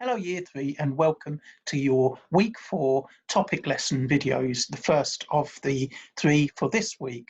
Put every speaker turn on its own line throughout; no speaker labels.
Hello Year 3 and welcome to your week 4 topic lesson videos, the first of the 3 for this week.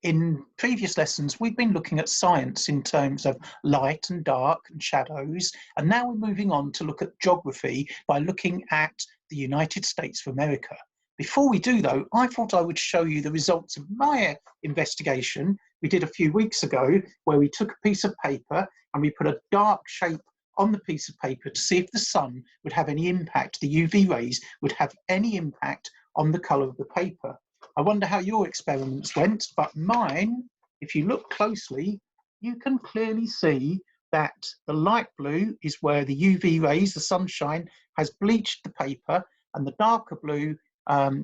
In previous lessons we've been looking at science in terms of light and dark and shadows, and now we're moving on to look at geography by looking at the United States of America. Before we do though, I thought I would show you the results of my investigation we did a few weeks ago, where we took a piece of paper and we put a dark shape on the piece of paper to see if the sun would have any impact, the UV rays would have any impact on the colour of the paper. I wonder how your experiments went, but mine, if you look closely, you can clearly see that the light blue is where the UV rays, the sunshine, has bleached the paper, and the darker blue,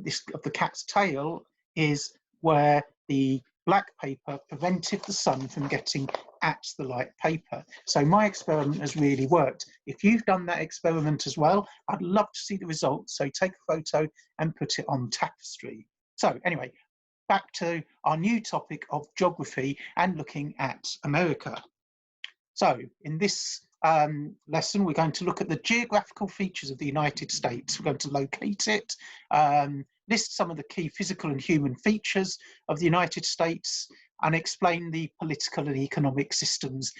this of the cat's tail, is where the black paper prevented the sun from getting at the light paper. So my experiment has really worked. If you've done that experiment as well, I'd love to see the results. So take a photo and put it on Tapestry. So anyway, back to our new topic of geography and looking at America. So in this lesson, we're going to look at the geographical features of the United States. We're going to locate it, list some of the key physical and human features of the United States, and explain the political and economic systems,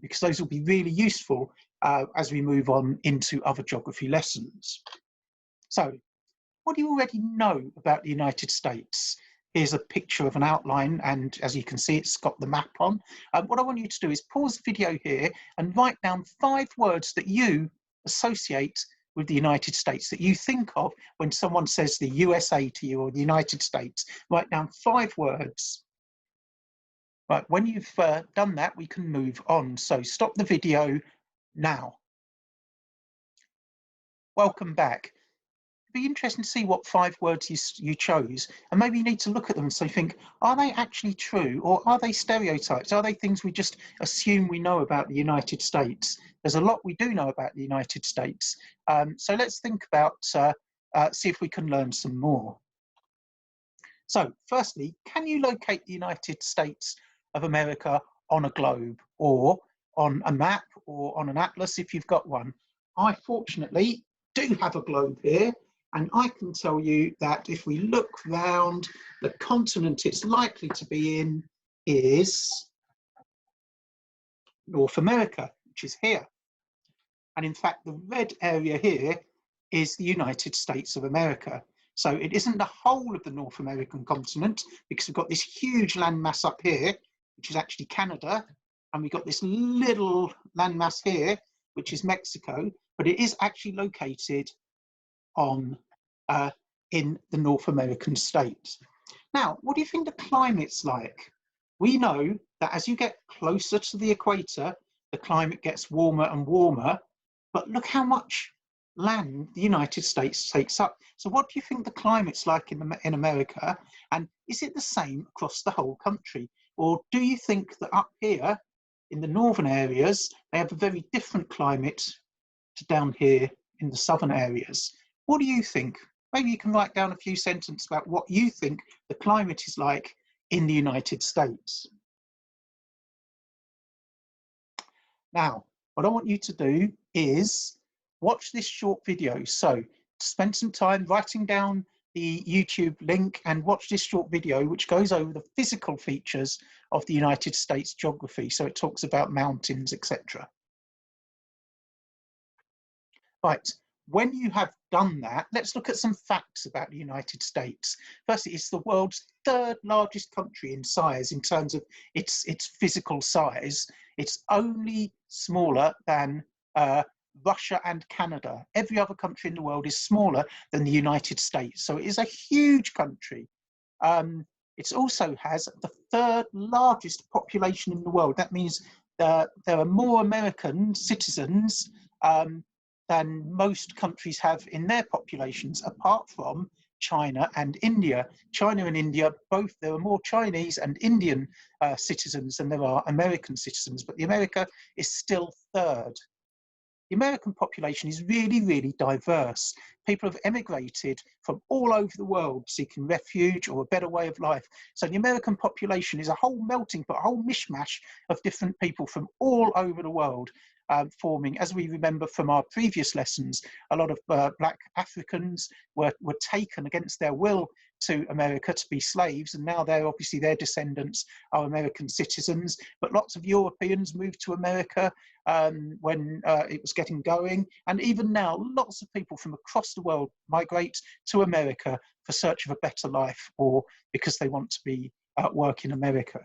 because those will be really useful as we move on into other geography lessons. So, what do you already know about the United States? Here's a picture of an outline, and as you can see, it's got the map on. What I want you to do is pause the video here and write down 5 words that you associate with the United States, that you think of when someone says the USA to you or the United States. Write down 5 words. Right, when you've done that, we can move on. So stop the video now. Welcome back. It'd be interesting to see what 5 words you chose, and maybe you need to look at them and so think, are they actually true, or are they stereotypes? Are they things we just assume we know about the United States? There's a lot we do know about the United States, so let's think about, see if we can learn some more. So firstly, can you locate the United States of America on a globe, or on a map, or on an atlas if you've got one? I fortunately do have a globe here, and I can tell you that if we look round, the continent it's likely to be in is North America, which is here. And in fact, the red area here is the United States of America. So it isn't the whole of the North American continent, because we've got this huge landmass up here, which is actually Canada, and we've got this little landmass here, which is Mexico, but it is actually located on in the North American states. Now, what do you think the climate's like? We know that as you get closer to the equator, the climate gets warmer and warmer, but look how much land the United States takes up. So what do you think the climate's like in America? And is it the same across the whole country? Or do you think that up here in the northern areas, they have a very different climate to down here in the southern areas? What do you think? Maybe you can write down a few sentences about what you think the climate is like in the United States. Now, what I want you to do is watch this short video. So spend some time writing down the YouTube link and watch this short video, which goes over the physical features of the United States geography. So it talks about mountains, etc. Right, when you have done that, let's look at some facts about the United States. Firstly, it's the world's 3rd largest country in size in terms of its physical size. It's only smaller than Russia and Canada. Every other country in the world is smaller than the United States. So it is a huge country. It also has the 3rd largest population in the world. That means there are more American citizens than most countries have in their populations, apart from China and India. China and India, both, there are more Chinese and Indian citizens than there are American citizens, but the America is still 3rd. The American population is really, really diverse. People have emigrated from all over the world seeking refuge or a better way of life. So the American population is a whole melting pot, a whole mishmash of different people from all over the world. Forming, as we remember from our previous lessons, a lot of black Africans were taken against their will to America to be slaves, and now they're obviously their descendants are American citizens. But lots of Europeans moved to America when it was getting going, and even now lots of people from across the world migrate to America for search of a better life or because they want to be work in America.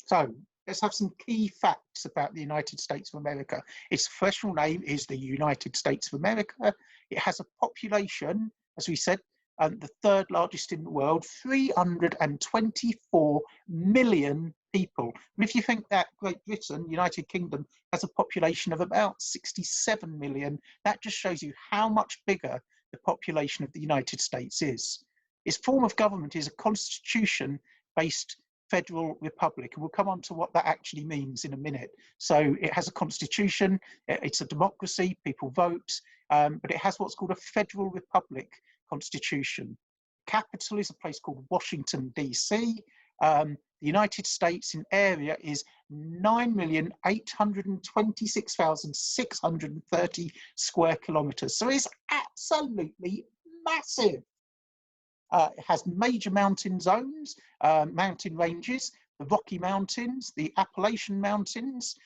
So let's have some key facts about the United States of America. Its official name is the United States of America. It has a population, as we said, the third largest in the world, 324 million people. And if you think that Great Britain, United Kingdom, has a population of about 67 million, that just shows you how much bigger the population of the United States is. Its form of government is a constitution-based federal republic, and we'll come on to what that actually means in a minute. So it has a constitution, it's a democracy, people vote, but it has what's called a federal republic constitution. Capital is a place called Washington, DC. The United States in area is 9,826,630 square kilometers. So it's absolutely massive. It has major mountain zones, mountain ranges, the Rocky Mountains, the Appalachian Mountains,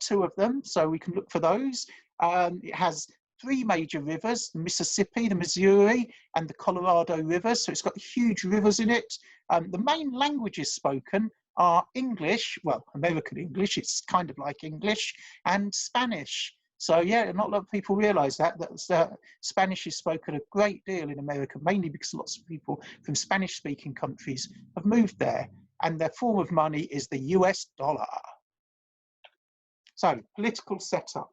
two of them, so we can look for those. It has three major rivers, the Mississippi, the Missouri, and the Colorado rivers, so it's got huge rivers in it. The main languages spoken are English, well, American English, it's kind of like English, and Spanish. So yeah, not a lot of people realise that Spanish is spoken a great deal in America, mainly because lots of people from Spanish-speaking countries have moved there, and their form of money is the US dollar. So, political setup.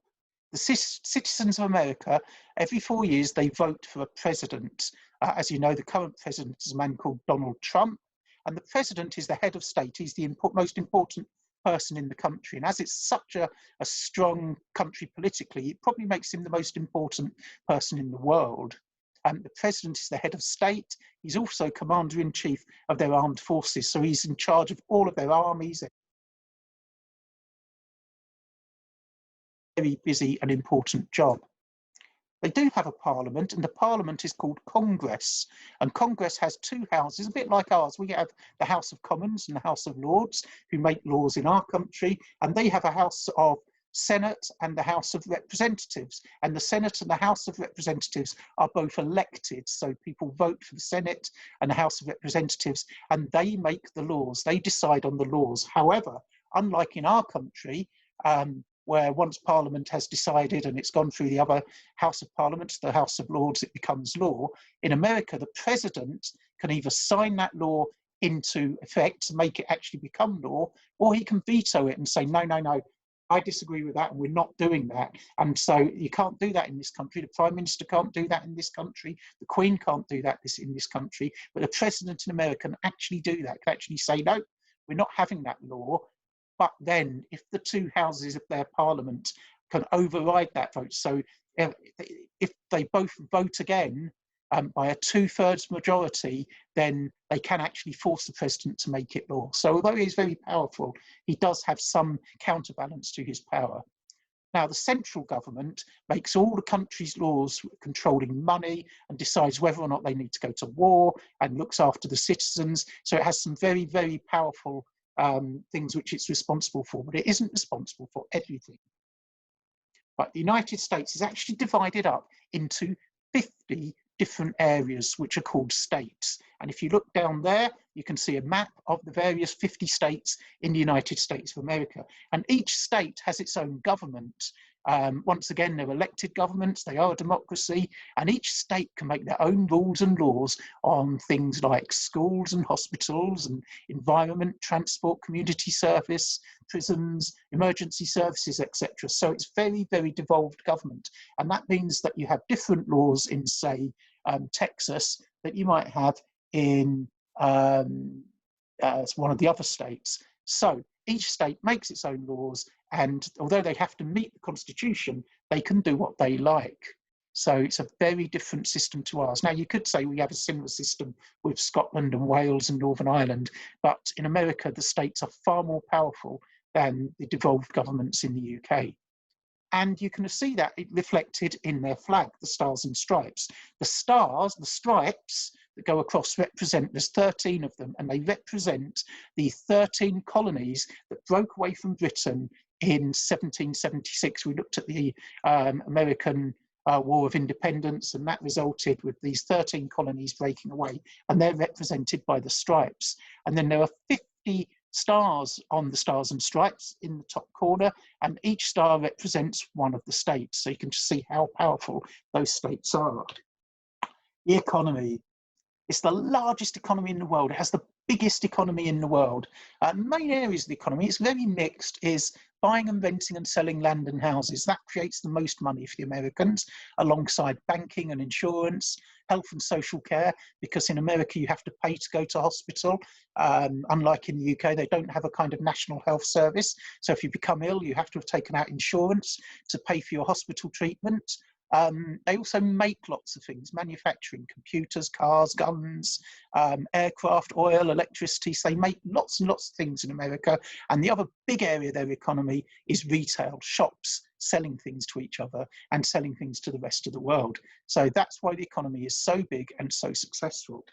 The citizens of America, every 4 years, they vote for a president. As you know, the current president is a man called Donald Trump, and the president is the head of state. He's the most important person in the country, and as it's such a strong country politically, it probably makes him the most important person in the world. The president is the head of state. He's also commander-in-chief of their armed forces, so he's in charge of all of their armies. Very busy and important job. They do have a parliament, and the parliament is called Congress, and Congress has two houses, a bit like ours. We have the House of Commons and the House of Lords, who make laws in our country, and they have a House of Senate and the House of Representatives, and the Senate and the House of Representatives are both elected, so people vote for the Senate and the House of Representatives, and they make the laws, they decide on the laws. However, unlike in our country, where once Parliament has decided and it's gone through the other House of Parliament, the House of Lords, it becomes law. In America, the president can either sign that law into effect to make it actually become law, or he can veto it and say, no, no, no, I disagree with that and we're not doing that. And so you can't do that in this country. The Prime Minister can't do that in this country. The Queen can't do that in this country. But the president in America can actually do that, can actually say, no, we're not having that law. But then if the two houses of their parliament can override that vote, so if they both vote again by a 2/3 majority, then they can actually force the president to make it law. So although he's very powerful, he does have some counterbalance to his power. Now, the central government makes all the country's laws controlling money and decides whether or not they need to go to war and looks after the citizens. So it has some very, very powerful things which it's responsible for, but it isn't responsible for everything. But the United States is actually divided up into 50 different areas which are called states. And if you look down there, you can see a map of the various 50 states in the United States of America. And each state has its own government. Once again, they're elected governments, they are a democracy, and each state can make their own rules and laws on things like schools and hospitals and environment, transport, community service, prisons, emergency services, etc. So it's very, very devolved government. And that means that you have different laws in, say, Texas that you might have in one of the other states. So each state makes its own laws, and although they have to meet the constitution, they can do what they like. So it's a very different system to ours. Now, you could say we have a similar system with Scotland and Wales and Northern Ireland, but in America, the states are far more powerful than the devolved governments in the UK. And you can see that it reflected in their flag, the stars and stripes. The stars, the stripes that go across represent, there's 13 of them, and they represent the 13 colonies that broke away from Britain in 1776. We looked at the American War of Independence, and that resulted with these 13 colonies breaking away, and they're represented by the stripes. And then there are 50 stars on the stars and stripes in the top corner, and each star represents one of the states. So you can just see how powerful those states are. The economy. It's the largest economy in the world. It has the biggest economy in the world. Main areas of the economy, it's very mixed, is buying and renting and selling land and houses. That creates the most money for the Americans, alongside banking and insurance, health and social care, because in America you have to pay to go to hospital. Unlike in the UK, they don't have a kind of national health service. So if you become ill, you have to have taken out insurance to pay for your hospital treatment. They also make lots of things, manufacturing, computers, cars, guns, aircraft, oil, electricity. So they make lots and lots of things in America. And the other big area of their economy is retail, shops selling things to each other and selling things to the rest of the world. So that's why the economy is so big and so successful.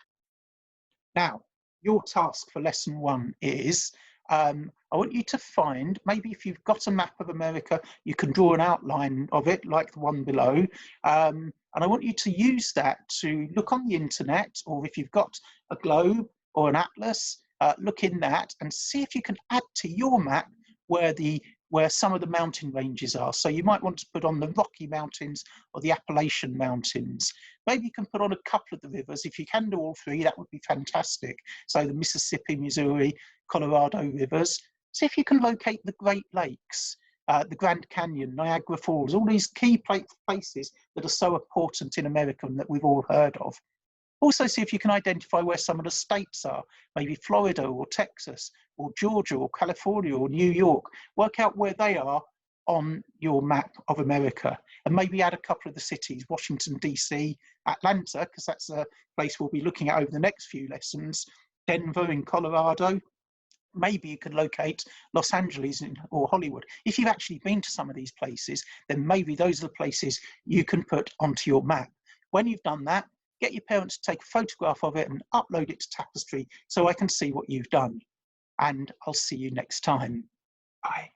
Now, your task for lesson 1 is, I want you to find, maybe if you've got a map of America, you can draw an outline of it like the one below. And I want you to use that to look on the internet, or if you've got a globe or an atlas, look in that and see if you can add to your map where some of the mountain ranges are. So you might want to put on the Rocky Mountains or the Appalachian Mountains. Maybe you can put on a couple of the rivers. If you can do all 3, that would be fantastic. So the Mississippi, Missouri, Colorado rivers. See if you can locate the Great Lakes, the Grand Canyon, Niagara Falls, all these key places that are so important in America and that we've all heard of. Also see if you can identify where some of the states are, maybe Florida or Texas or Georgia or California or New York. Work out where they are on your map of America, and maybe add a couple of the cities, Washington, DC, Atlanta, because that's a place we'll be looking at over the next few lessons, Denver in Colorado. Maybe you could locate Los Angeles or Hollywood. If you've actually been to some of these places, then maybe those are the places you can put onto your map. When you've done that, get your parents to take a photograph of it and upload it to Tapestry so I can see what you've done. And I'll see you next time. Bye.